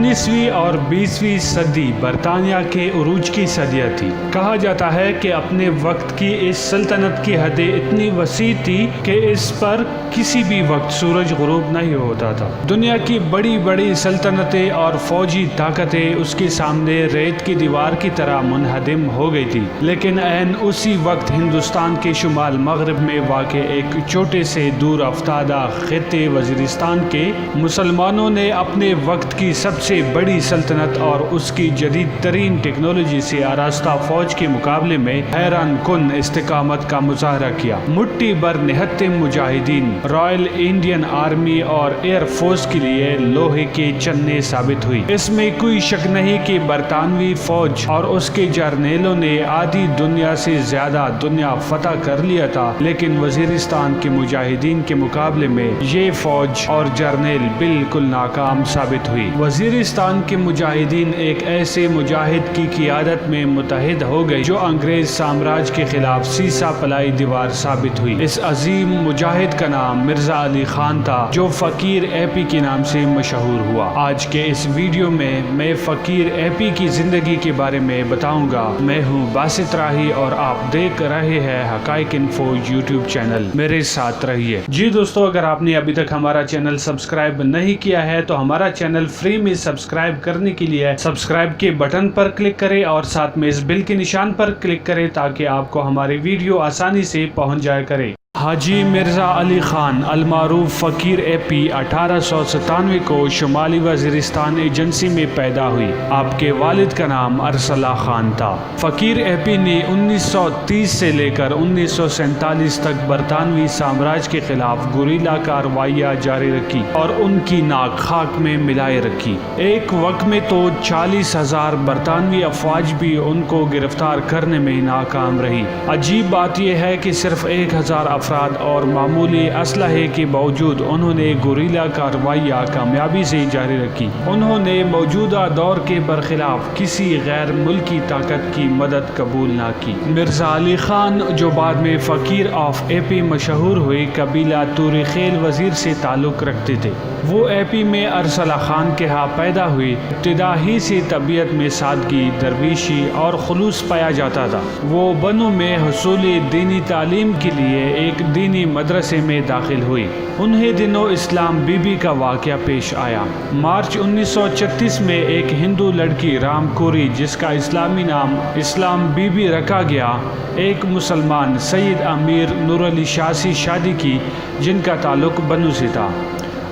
19ویں اور 20ویں صدی برطانیہ کے عروج کی صدیاں تھی۔ کہا جاتا ہے کہ اپنے وقت کی اس سلطنت کی حدیں اتنی وسیع تھی کہ اس پر کسی بھی وقت سورج غروب نہیں ہوتا تھا۔ دنیا کی بڑی بڑی سلطنتیں اور فوجی طاقتیں اس کے سامنے ریت کی دیوار کی طرح منہدم ہو گئی تھی، لیکن عین اسی وقت ہندوستان کے شمال مغرب میں واقع ایک چھوٹے سے دور افتادہ خطے وزیرستان کے مسلمانوں نے اپنے وقت کی سب سے بڑی سلطنت اور اس کی جدید ترین ٹیکنالوجی سے آراستہ فوج کے مقابلے میں حیران کن استقامت کا مظاہرہ کیا۔ مٹھی بھر نہتھے مجاہدین رائل انڈین آرمی اور ایئر فورس کے لیے لوہے کے چنے ثابت ہوئی۔ اس میں کوئی شک نہیں کہ برطانوی فوج اور اس کے جرنیلوں نے آدھی دنیا سے زیادہ دنیا فتح کر لیا تھا، لیکن وزیرستان کے مجاہدین کے مقابلے میں یہ فوج اور جرنیل بالکل ناکام ثابت ہوئی۔ وزیرستان کے مجاہدین ایک ایسے مجاہد کی قیادت میں متحد ہو گئے جو انگریز سامراج کے خلاف سیسا پلائی دیوار ثابت ہوئی۔ اس عظیم مجاہد کا نام مرزا علی خان تھا، جو فقیر اے پی کے نام سے مشہور ہوا۔ آج کے اس ویڈیو میں فقیر اے پی کی زندگی کے بارے میں بتاؤں گا۔ میں ہوں باسط راہی اور آپ دیکھ رہے ہیں حقائق انفو یوٹیوب چینل، میرے ساتھ رہیے۔ جی دوستو، اگر آپ نے ابھی تک ہمارا چینل سبسکرائب نہیں کیا ہے تو ہمارا چینل فری میں سبسکرائب کرنے کے لیے سبسکرائب کے بٹن پر کلک کریں اور ساتھ میں اس بیل کے نشان پر کلک کریں تاکہ آپ کو ہماری ویڈیو آسانی سے پہنچ جایا کرے۔ حاجی مرزا علی خان المعروف فقیر اے پی 1897 کو شمالی وزیرستان ایجنسی میں پیدا ہوئی۔ آپ کے والد کا نام ارسلہ خان تھا۔ فقیر اے پی نے 1930 سے لے کر 1947 تک برطانوی سامراج کے خلاف گوریلا کارروائیاں جاری رکھی اور ان کی ناک خاک میں ملائے رکھی۔ ایک وقت میں تو 40,000 برطانوی افواج بھی ان کو گرفتار کرنے میں ناکام رہی۔ عجیب بات یہ ہے کہ صرف 1,000 افراد اور معمولی اسلحے کے باوجود انہوں نے گوریلا کارروائیاں کامیابی سے جاری رکھی۔ انہوں نے موجودہ دور کے برخلاف کسی غیر ملکی طاقت کی مدد قبول نہ کی۔ مرزا علی خان، جو بعد میں فقیر آف اے پی مشہور ہوئے، قبیلہ توری خیل وزیر سے تعلق رکھتے تھے۔ وہ اے پی میں ارسلہ خان کے ہاں پیدا ہوئے۔ ابتدا ہی سے طبیعت میں سادگی، درویشی اور خلوص پایا جاتا تھا۔ وہ بنوں میں حصول دینی تعلیم کے لیے ایک دینی مدرسے میں داخل ہوئی۔ انہیں دنوں اسلام بی بی کا واقعہ پیش آیا۔ مارچ 1936 میں ایک ہندو لڑکی رام کوری، جس کا اسلامی نام اسلام بی بی رکھا گیا، ایک مسلمان سید امیر نور علی شاہ سے شادی کی، جن کا تعلق بنوں سے تھا۔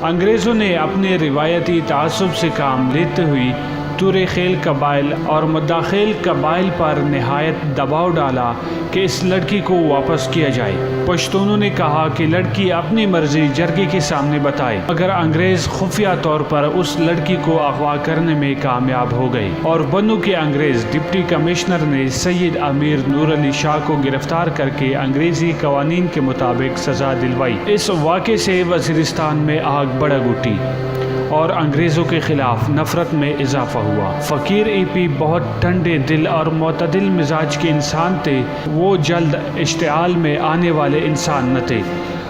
انگریزوں نے اپنے روایتی تعصب سے کام لیتے ہوئے توری خیل قبائل اور مداخیل قبائل پر نہایت دباؤ ڈالا کہ اس لڑکی کو واپس کیا جائے۔ پشتونوں نے کہا کہ لڑکی اپنی مرضی جرگے کے سامنے بتائے، مگر انگریز خفیہ طور پر اس لڑکی کو اغوا کرنے میں کامیاب ہو گئے اور بنوں کے انگریز ڈپٹی کمشنر نے سید امیر نور علی شاہ کو گرفتار کر کے انگریزی قوانین کے مطابق سزا دلوائی۔ اس واقعے سے وزیرستان میں آگ بھڑک اٹھی اور انگریزوں کے خلاف نفرت میں اضافہ ہوا۔ فقیر اے پی بہت ٹھنڈے دل اور معتدل مزاج کے انسان تھے۔ وہ جلد اشتعال میں آنے والے انسان نہ تھے۔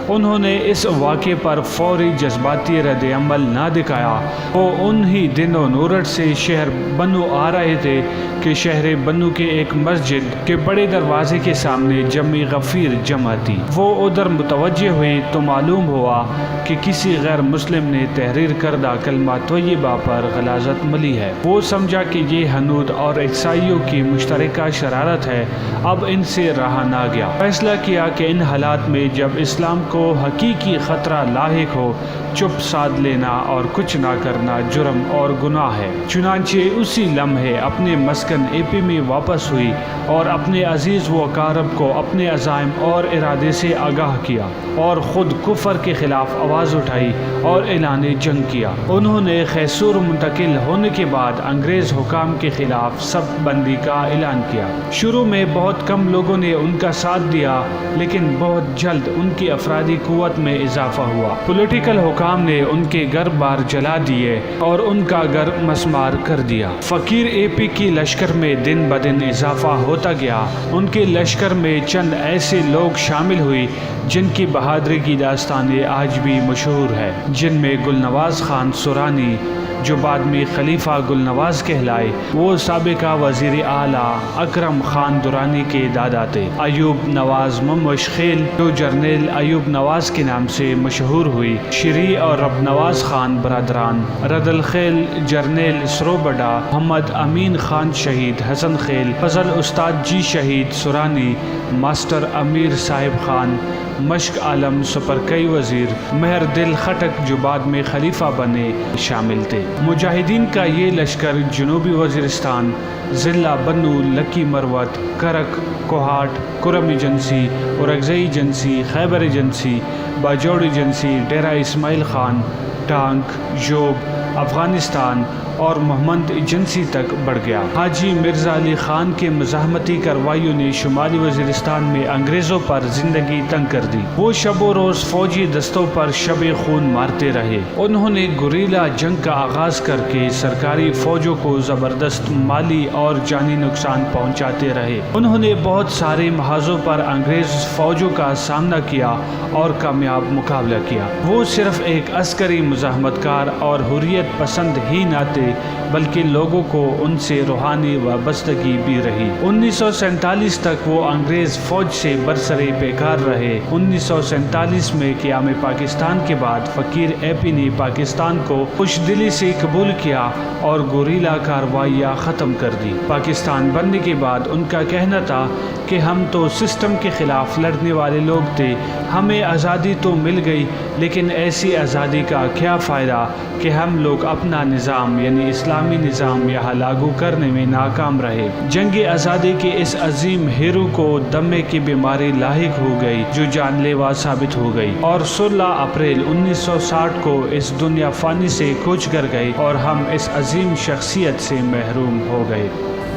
انہوں نے اس واقعے پر فوری جذباتی رد عمل نہ دکھایا۔ وہ انہی دنوں نورٹ سے شہر بنوں آ رہے تھے کہ شہر بنوں کے ایک مسجد کے بڑے دروازے کے سامنے جمی غفیر جمع تھی۔ وہ ادھر متوجہ ہوئے تو معلوم ہوا کہ کسی غیر مسلم نے تحریر کردہ کلمہ طیبہ پر غلاظت ملی ہے۔ وہ سمجھا کہ یہ ہنود اور عیسائیوں کی مشترکہ شرارت ہے۔ اب ان سے رہا نہ گیا۔ فیصلہ کیا کہ ان حالات میں جب اسلام کو حقیقی خطرہ لاحق ہو، چپ سادھ لینا اور کچھ نہ کرنا جرم اور گناہ ہے۔ چنانچہ اسی لمحے اپنے مسکن اے پی میں واپس ہوئی اور اپنے عزیز و اقارب کو اپنے عزائم اور ارادے سے آگاہ کیا اور خود کفر کے خلاف آواز اٹھائی اور اعلان جنگ کیا۔ انہوں نے خیسور منتقل ہونے کے بعد انگریز حکام کے خلاف سب بندی کا اعلان کیا۔ شروع میں بہت کم لوگوں نے ان کا ساتھ دیا، لیکن بہت جلد ان کی افرادی قوت میں اضافہ ہوا۔ پولیٹیکل حکام نے ان کے گھر بار جلا دیے اور ان کا گھر مسمار کر دیا۔ فقیر اے پی کی لشکر میں دن بدن اضافہ ہوتا گیا۔ ان کے لشکر میں چند ایسے لوگ شامل ہوئے جن کی بہادری کی داستانیں آج بھی مشہور ہے، جن میں گل نواز خان سورانی، جو بعد میں خلیفہ گل نواز کہلائے، وہ سابقہ وزیر اعلیٰ اکرم خان درانی کے دادا تھے۔ ایوب نواز مموش خیل جو جرنیل ایوب نواز کے نام سے مشہور ہوئی، شری اور رب نواز خان برادران، رد الخیل جرنیل سرو بڑا، محمد امین خان شہید حسن خیل، فضل استاد جی شہید سورانی، ماسٹر امیر صاحب خان، مشک عالم سپرکئی وزیر، مہر دل خٹک جو بعد میں خلیفہ بنے شامل تھے۔ مجاہدین کا یہ لشکر جنوبی وزیرستان، ضلع بنو، لکی مروت، کرک، کوہاٹ، کرم ایجنسی، اورگزئی ایجنسی، خیبر ایجنسی، باجوڑ ایجنسی، ڈیرہ اسماعیل خان، ٹانک، جوب، افغانستان اور محمد ایجنسی تک بڑھ گیا۔ حاجی مرزا علی خان کے مزاحمتی کارروائیوں نے شمالی وزیرستان میں انگریزوں پر زندگی تنگ کر دی۔ وہ شب و روز فوجی دستوں پر شب خون مارتے رہے۔ انہوں نے گوریلا جنگ کا آغاز کر کے سرکاری فوجوں کو زبردست مالی اور جانی نقصان پہنچاتے رہے۔ انہوں نے بہت سارے محاذوں پر انگریز فوجوں کا سامنا کیا اور کامیاب مقابلہ کیا۔ وہ صرف ایک عسکری مزاحمت کار اور حریت پسند ہی نہ تھے بلکہ لوگوں کو ان سے روحانی وابستگی بھی رہی۔ 1947 تک وہ انگریز فوج سے برسرے پیکار رہے۔ 1947 میں قیام پاکستان کے بعد فقیر اے پی نے پاکستان کو خوش دلی سے قبول کیا اور گوریلا کارروائیاں ختم کر دی۔ پاکستان بننے کے بعد ان کا کہنا تھا کہ ہم تو سسٹم کے خلاف لڑنے والے لوگ تھے، ہمیں آزادی تو مل گئی لیکن ایسی آزادی کا کیا فائدہ کہ ہم لوگ اپنا نظام یعنی اسلامی نظام یہاں لاگو کرنے میں ناکام رہے۔ جنگ آزادی کے اس عظیم ہیرو کو دمے کی بیماری لاحق ہو گئی جو جان لیوا ثابت ہو گئی اور 16 اپریل 1960 کو اس دنیا فانی سے کوچ کر گئی اور ہم اس عظیم شخصیت سے محروم ہو گئے۔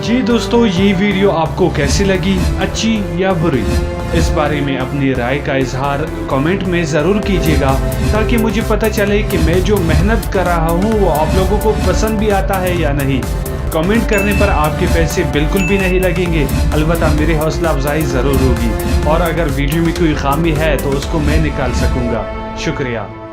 جی دوستو، یہ ویڈیو آپ کو کیسی لگی، اچھی یا بری؟ اس بارے میں اپنی رائے کا اظہار کامنٹ میں ضرور کیجیے گا تاکہ مجھے پتہ چلے کہ میں جو محنت کر رہا ہوں وہ آپ لوگوں کو پسند بھی آتا ہے یا نہیں۔ کامنٹ کرنے پر آپ کے پیسے بالکل بھی نہیں لگیں گے، البتہ میری حوصلہ افزائی ضرور ہوگی، اور اگر ویڈیو میں کوئی خامی ہے تو اس کو میں نکال سکوں گا۔ شکریہ۔